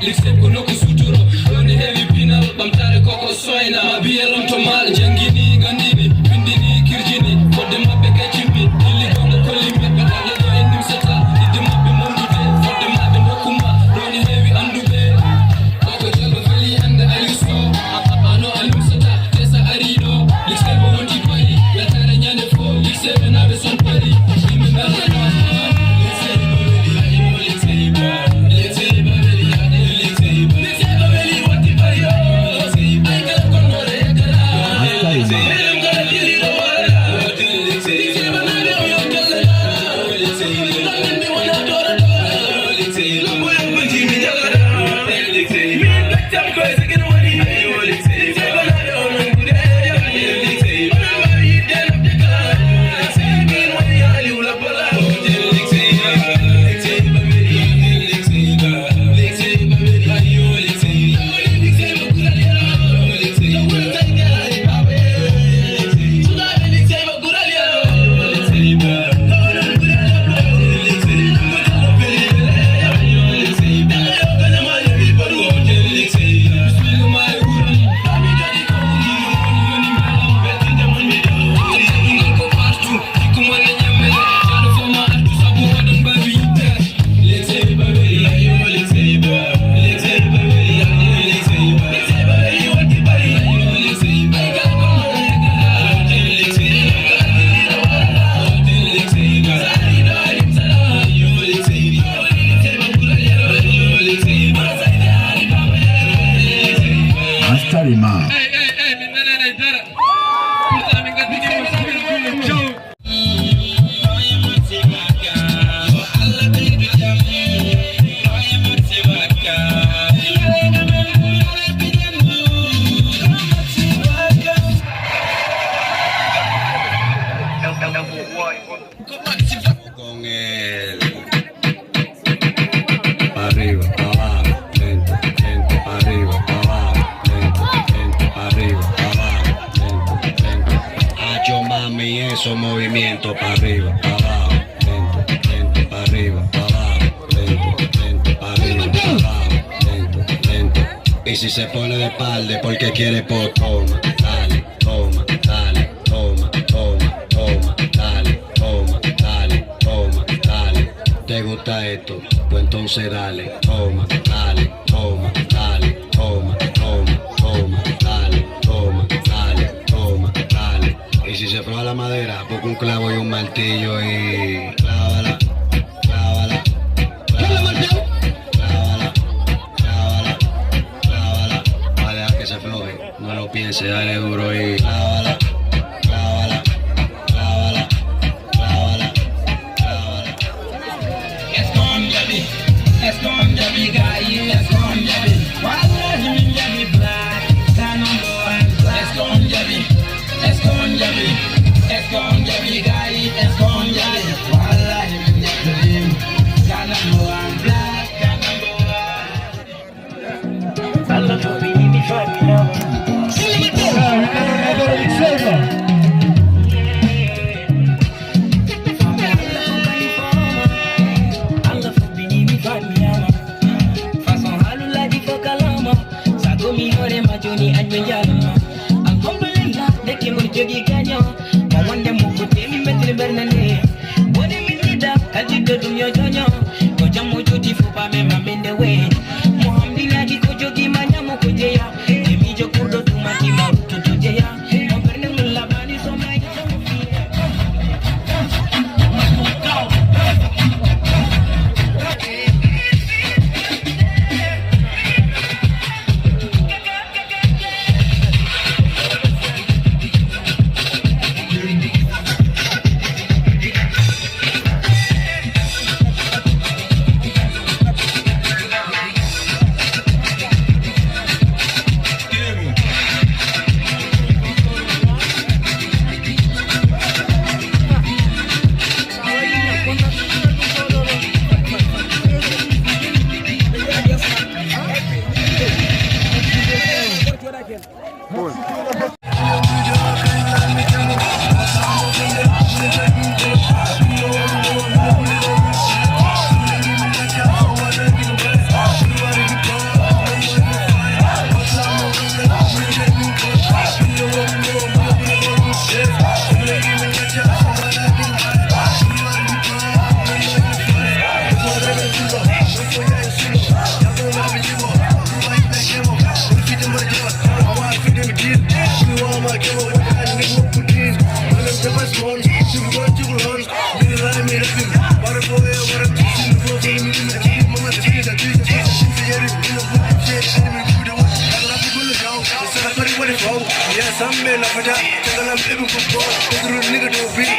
Listen, no kusuturo, don't heavy pina. bamtare koko soyna mabiyaram to mal jangini gandini bindini kirjini fodde mabbe kacimbi dilli gonga kolimbe be dalla do endim seta idde mabbe mondude fodde mabbe dokuma doni heewi andude koko jalo fali hande aliso ano alim seta tesa arido likse bo wonti pari yatare nyande fo likse be nabe son pari yimbe merano Movimiento para arriba, para abajo, lento, lento, para arriba, para abajo, lento, lento, para arriba, para abajo, lento, lento. Y si se pone de espalda porque quiere, pues toma, dale, toma, dale, toma, toma, toma, dale, toma, dale, toma, dale. ¿Te gusta esto? Pues entonces dale, toma, dale, toma, dale, toma, toma, toma, dale, toma, dale, toma, dale. Y si se prueba la madera, pongo un clavo y un martillo y clávala, clávala, clávala, clávala, clávala, clávala. Va a dejar que se afloje, no lo piense, dale duro y clávala, clávala, clávala, clávala, clávala. Escóndeme, gay, escóndeme. Wallahi min jabi black, ta number one black. Escóndeme, gay, escóndeme. Wallahi min jabi ta number one black, ta number one. I love you, baby, fuck me now. Alhamdulillah, deke murjogi ganyo. Mawande mukute mi metri bernane. Bode mi nida, kajido dumyo jonyo. Koja mojuti fupa me mamende we. Muhamdina di kojogi manya mukujeya. Emi jo kurdo tumati marutu tujeya. Maberne mulabani somai Yes, I'm in a for that. Tell them I'm living for God. This real nigga don't beat.